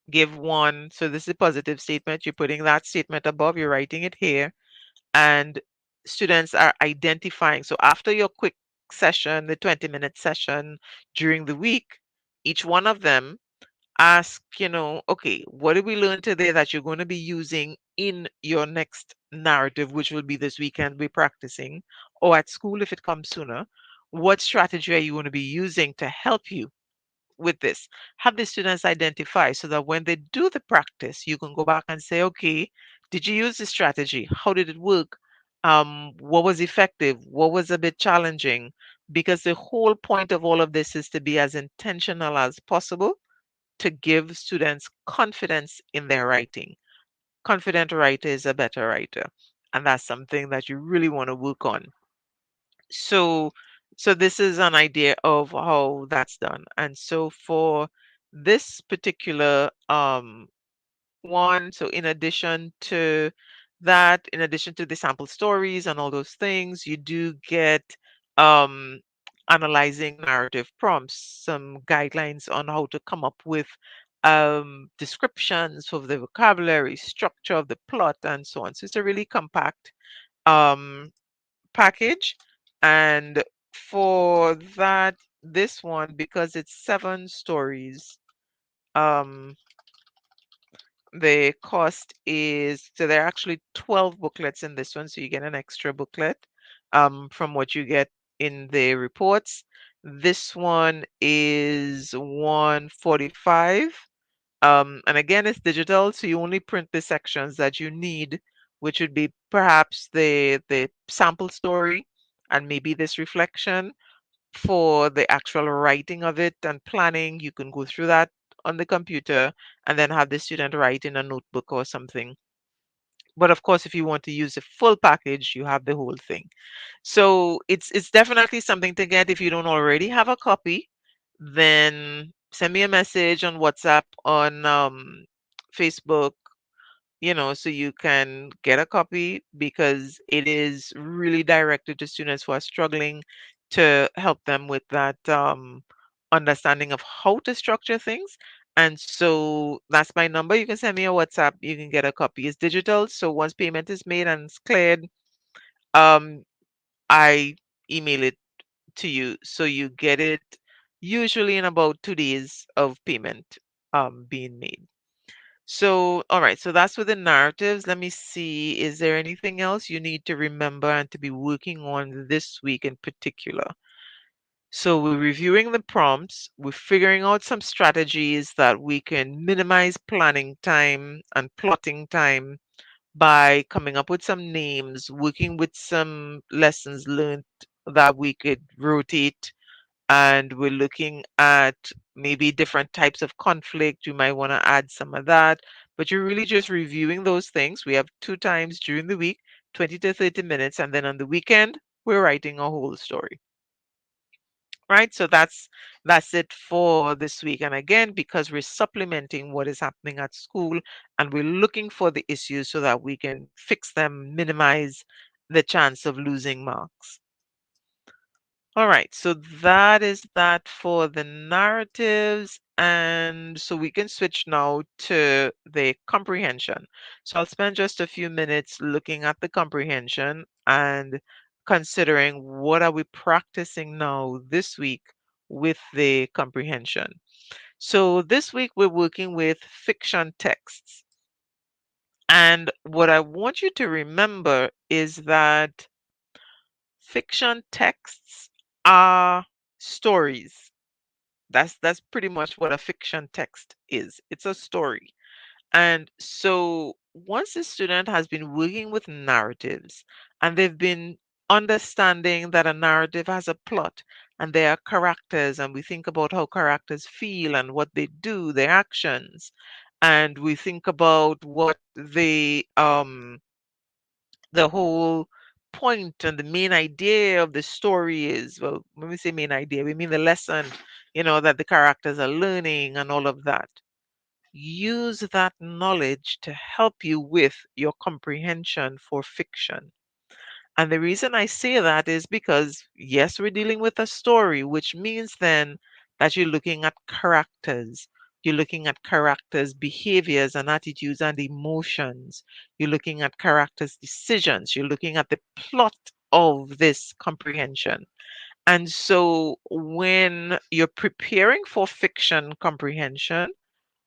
give one. So this is a positive statement. You're putting that statement above, you're writing it here, and students are identifying. So after your quick session, the 20-minute session during the week, each one of them ask, okay, what did we learn today that you're going to be using in your next narrative, which will be this weekend we're practicing, or at school if it comes sooner? What strategy are you going to be using to help you with this? Have the students identify so that when they do the practice, you can go back and say, okay, did you use this strategy? How did it work? What was effective? What was a bit challenging? Because the whole point of all of this is to be as intentional as possible to give students confidence in their writing. Confident writer is a better writer. And that's something that you really want to work on. So, so this is an idea of how that's done. And so for this particular one, so in addition to that, in addition to the sample stories and all those things, you do get um, analyzing narrative prompts, some guidelines on how to come up with descriptions of the vocabulary, structure of the plot, and so on. So it's a really compact um, package. And for that, this one, because it's 7 stories, um, the cost is, so there are actually 12 booklets in this one, so you get an extra booklet from what you get in the reports. This one is 145. And again, it's digital, so you only print the sections that you need, which would be perhaps the sample story and maybe this reflection. For the actual writing of it and planning, you can go through that on the computer and then have the student write in a notebook or something. But of course, if you want to use the full package, you have the whole thing. So it's definitely something to get. If you don't already have a copy, then send me a message on WhatsApp, on Facebook, so you can get a copy, because it is really directed to students who are struggling, to help them with that understanding of how to structure things. And so that's my number. You can send me a WhatsApp. You can get a copy. It's digital. So once payment is made and it's cleared, um, I email it to you. So you get it usually in about 2 days of payment being made. So, all right, so that's with the narratives. Let me see, is there anything else you need to remember and to be working on this week in particular? So, we're reviewing the prompts, we're figuring out some strategies that we can minimize planning time and plotting time by coming up with some names, working with some lessons learned that we could rotate, and we're looking at maybe different types of conflict. You might want to add some of that, but you're really just reviewing those things. We have 2 times during the week, 20 to 30 minutes, and then on the weekend, we're writing a whole story. Right? So that's it for this week. And again, because we're supplementing what is happening at school, and we're looking for the issues so that we can fix them, minimize the chance of losing marks. All right, so that is that for the narratives. And so we can switch now to the comprehension. So I'll spend just a few minutes looking at the comprehension and considering what are we practicing now this week with the comprehension. So this week we're working with fiction texts. And what I want you to remember is that fiction texts are stories. That's pretty much what a fiction text is. It's a story. And so once the student has been working with narratives and they've been understanding that a narrative has a plot and there are characters, and we think about how characters feel and what they do, their actions, and we think about what the whole point and the main idea of the story is. Well, when we say main idea, we mean the lesson, that the characters are learning and all of that. Use that knowledge to help you with your comprehension for fiction. And the reason I say that is because, yes, we're dealing with a story, which means then that you're looking at characters. You're looking at characters' behaviors and attitudes and emotions. You're looking at characters' decisions. You're looking at the plot of this comprehension. And so when you're preparing for fiction comprehension,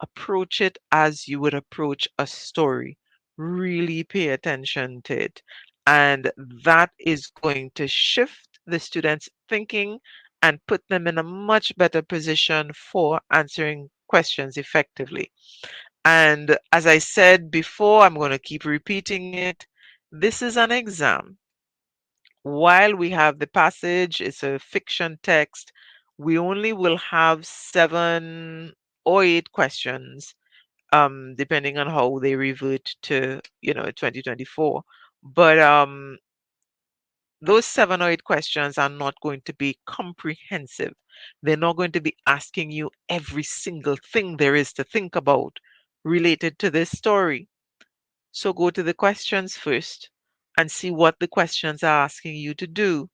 approach it as you would approach a story. Really pay attention to it. And that is going to shift the students' thinking and put them in a much better position for answering questions effectively. And as I said before, I'm going to keep repeating it. This is an exam. While we have the passage, it's a fiction text, we only will have 7 or 8 questions, depending on how they revert to, 2024. But those 7 or 8 questions are not going to be comprehensive. They're not going to be asking you every single thing there is to think about related to this story. So go to the questions first and see what the questions are asking you to do.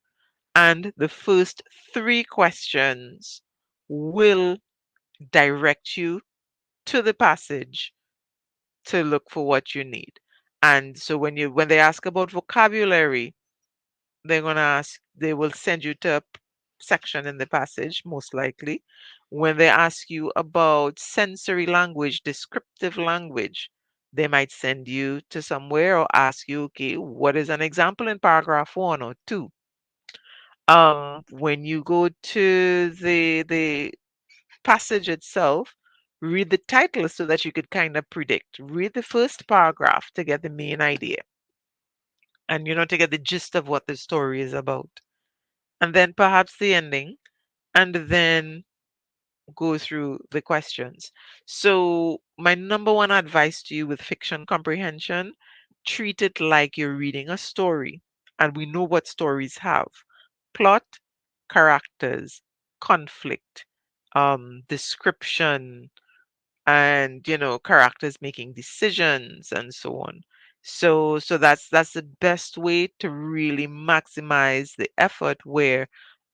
And the first 3 questions will direct you to the passage to look for what you need. And so when they ask about vocabulary, they will send you to a section in the passage, most likely. When they ask you about sensory language, descriptive language, they might send you to somewhere or ask you, okay, what is an example in paragraph 1 or 2? When you go to the passage itself, read the title so that you could kind of predict. Read the first paragraph to get the main idea and to get the gist of what the story is about. And then perhaps the ending, and then go through the questions. So, my number one advice to you with fiction comprehension, treat it like you're reading a story. And we know what stories have: plot, characters, conflict, description, and characters making decisions and so on. So that's the best way to really maximize the effort where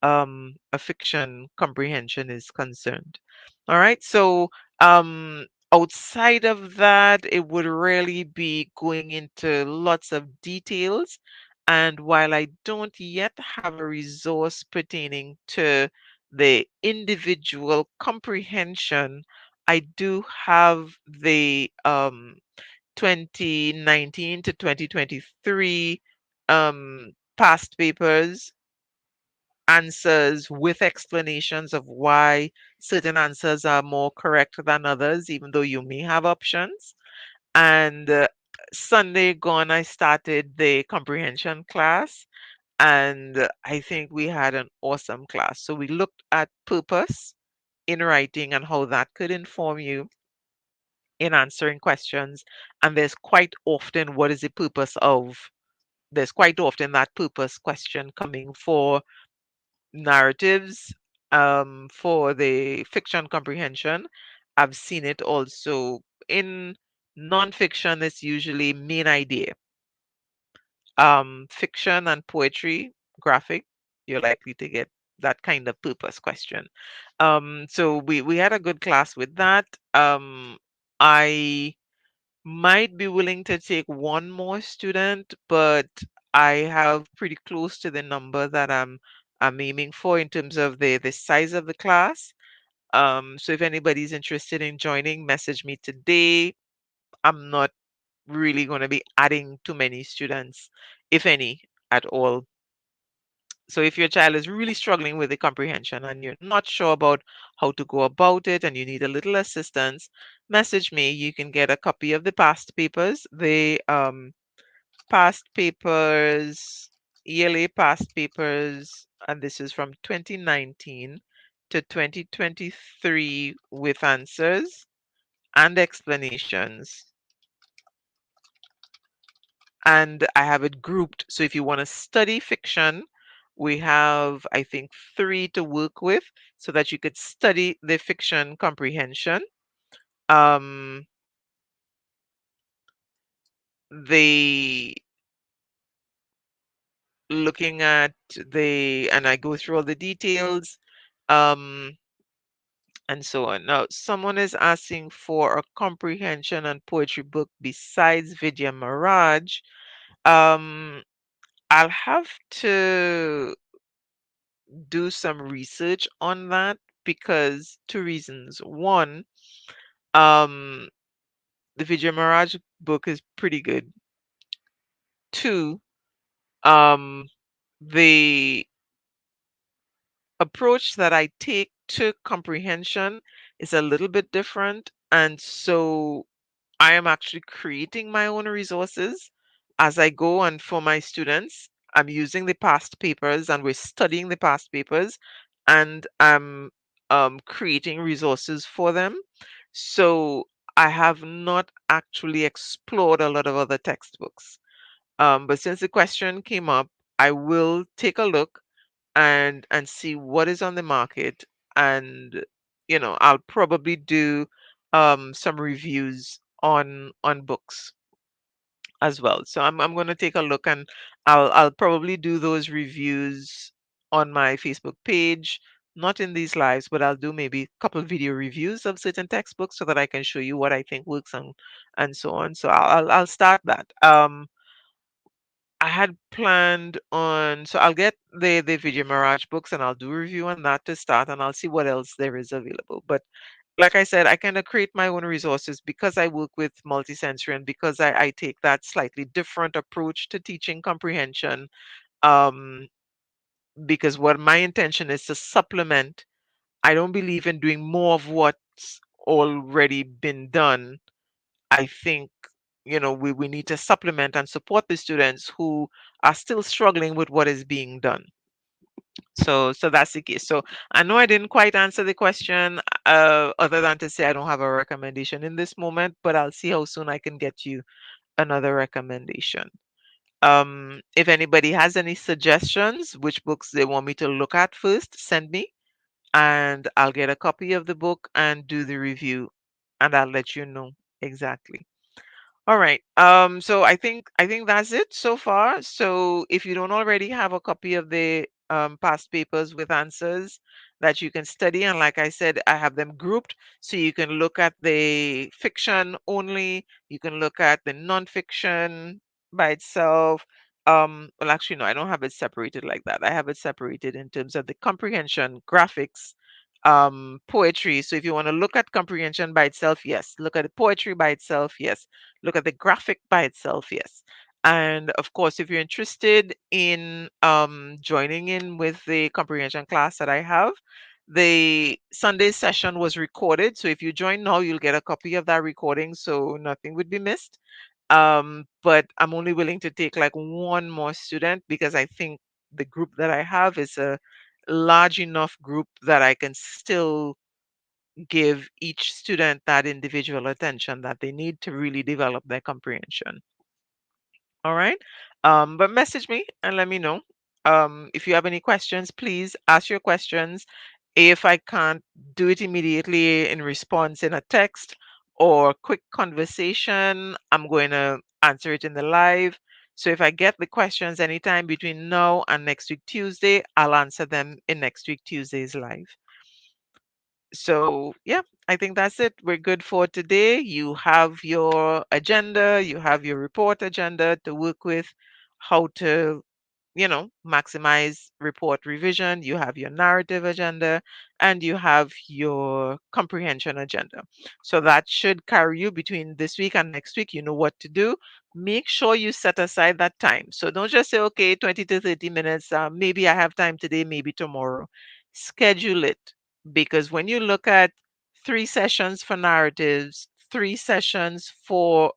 a fiction comprehension is concerned. All right, so outside of that, it would really be going into lots of details. And while I don't yet have a resource pertaining to the individual comprehension, I do have the 2019 to 2023 past papers answers with explanations of why certain answers are more correct than others, even though you may have options. And Sunday gone, I started the comprehension class, and I think we had an awesome class. So we looked at purpose in writing and how that could inform you in answering questions. And there's quite often that purpose question coming for narratives, for the fiction comprehension. I've seen it also in nonfiction. It's usually main idea. Fiction and poetry, graphic, you're likely to get that kind of purpose question. So we had a good class with that. I might be willing to take one more student, but I have pretty close to the number that I'm aiming for in terms of the size of the class. So if anybody's interested in joining, message me today. I'm not really going to be adding too many students, if any, at all. So if your child is really struggling with the comprehension and you're not sure about how to go about it and you need a little assistance, message me. You can get a copy of the past papers. The past papers, yearly past papers, and this is from 2019 to 2023 with answers and explanations. And I have it grouped. So if you want to study fiction, we have, I think, three to work with so that you could study the fiction comprehension. Um, the looking at and I go through all the details, um, and so on. Now, someone is asking for a comprehension and poetry book besides Vidya Mirage. Um, I'll have to do some research on that because two reasons. One, um, the Vijay Mirage book is pretty good. Two, um, the approach that I take to comprehension is a little bit different. And so I am actually creating my own resources as I go. And for my students, I'm using the past papers and we're studying the past papers and I'm creating resources for them. So I have not actually explored a lot of other textbooks. But since the question came up, I will take a look and see what is on the market and I'll probably do some reviews on books as well. So I'm going to take a look and I'll probably do those reviews on my Facebook page, not in these lives, but I'll do maybe a couple video reviews of certain textbooks so that I can show you what I think works and so on. So I'll start that. I had planned on, so I'll get the Vijay Mirage books and I'll do a review on that to start and I'll see what else there is available. But like I said, I kind of create my own resources because I work with multisensory and because I take that slightly different approach to teaching comprehension. Um, because what my intention is to supplement. I don't believe in doing more of what's already been done. I think we need to supplement and support the students who are still struggling with what is being done. So that's the case. So I know I didn't quite answer the question, other than to say I don't have a recommendation in this moment, but I'll see how soon I can get you another recommendation. If anybody has any suggestions, which books they want me to look at first, send me and I'll get a copy of the book and do the review and I'll let you know exactly. All right. So I think that's it so far. So if you don't already have a copy of the past papers with answers that you can study, and like I said, I have them grouped so you can look at the fiction only, you can look at the nonfiction by itself. Well, actually, no, I don't have it separated like that. I have it separated in terms of the comprehension, graphics, poetry. So if you want to look at comprehension by itself, yes. Look at the poetry by itself, yes. Look at the graphic by itself, yes. And of course, if you're interested in joining in with the comprehension class that I have, the Sunday session was recorded. So if you join now, you'll get a copy of that recording, so nothing would be missed. But I'm only willing to take like one more student because I think the group that I have is a large enough group that I can still give each student that individual attention that they need to really develop their comprehension. All right. But message me and let me know. If you have any questions, please ask your questions. If I can't do it immediately in response in a text or quick conversation, I'm going to answer it in the live. So if I get the questions anytime between now and next week Tuesday, I'll answer them in next week Tuesday's live. So, yeah, I think that's it. We're good for today. You have your agenda, you have your report agenda to work with, how to, maximize report revision. You have your narrative agenda and you have your comprehension agenda. So that should carry you between this week and next week. You know what to do. make sure you set aside that time. So don't just say, okay, 20 to 30 minutes, maybe I have time today, maybe tomorrow. Schedule it, because when you look at 3 sessions for narratives, 3 sessions for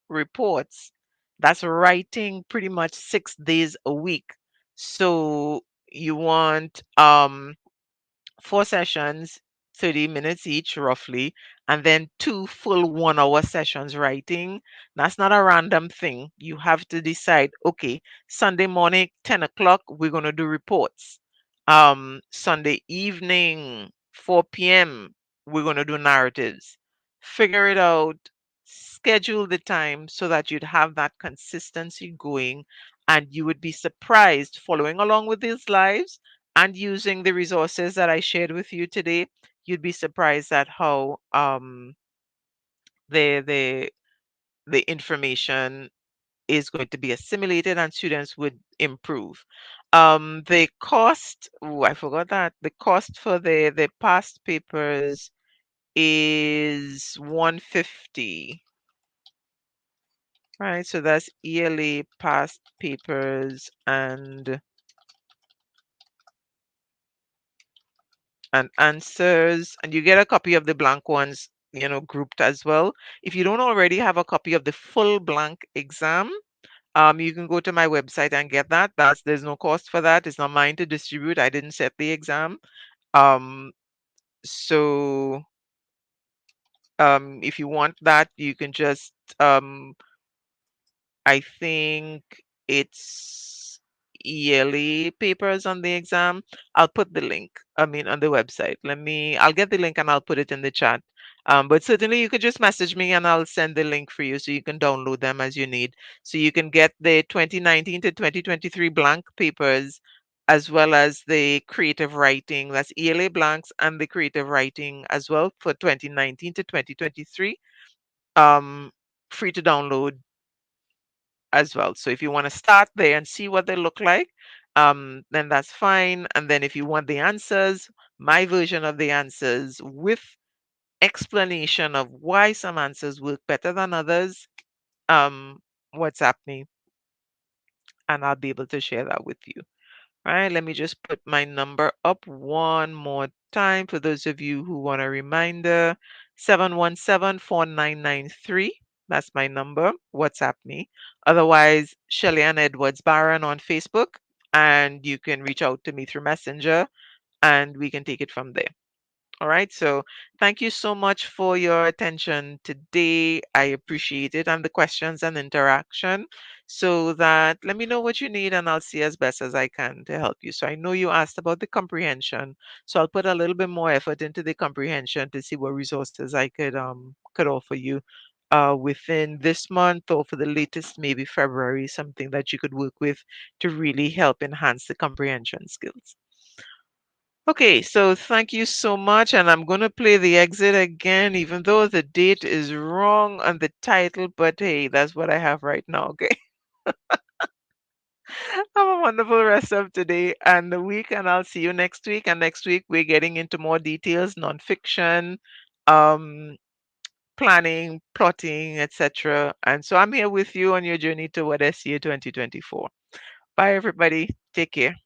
reports, that's writing pretty much 6 days a week. So you want 4 sessions, 30 minutes each, roughly, and then 2 full 1 hour sessions writing. That's not a random thing. You have to decide, okay, Sunday morning, 10 o'clock, we're going to do reports. Sunday evening, 4 p.m., we're going to do narratives. Figure it out, schedule the time so that you'd have that consistency going, and you would be surprised following along with these lives and using the resources that I shared with you today. You'd be surprised at how the the the information is going to be assimilated and students would improve. The cost, oh, I forgot that. The cost for the past papers is 150. Right, so that's yearly past papers and answers, and you get a copy of the blank ones, grouped as well. If you don't already have a copy of the full blank exam, you can go to my website and get that. There's no cost for that. It's not mine to distribute. I didn't set the exam. Um, so if you want that, you can just I think it's yearly papers on the exam. I'll put the link, on the website. I'll get the link and I'll put it in the chat. But certainly you could just message me and I'll send the link for you so you can download them as you need. So you can get the 2019 to 2023 blank papers as well as the creative writing. That's ELA blanks and the creative writing as well for 2019 to 2023. Um, Free to download as well. So if you want to start there and see what they look like, then that's fine. And then if you want the answers, my version of the answers with explanation of why some answers work better than others, um, WhatsApp me and I'll be able to share that with you. All right, let me just put my number up one more time for those of you who want a reminder. 717-4993. That's my number. WhatsApp me. Otherwise, Shelly Ann Edwards Barron on Facebook, and you can reach out to me through Messenger and we can take it from there. All right. So thank you so much for your attention today. I appreciate it and the questions and interaction. So that let me know what you need and I'll see as best as I can to help you. So I know you asked about the comprehension. So I'll put a little bit more effort into the comprehension to see what resources I could offer you within this month or for the latest maybe February, something that you could work with to really help enhance the comprehension skills. Okay, so thank you so much. And I'm going to play the exit again, even though the date is wrong on the title. But hey, that's what I have right now. Okay. Have a wonderful rest of today and the week. And I'll see you next week. And next week, we're getting into more details, nonfiction, um, planning, plotting, etc. And so I'm here with you on your journey toward SEA 2024. Bye, everybody. Take care.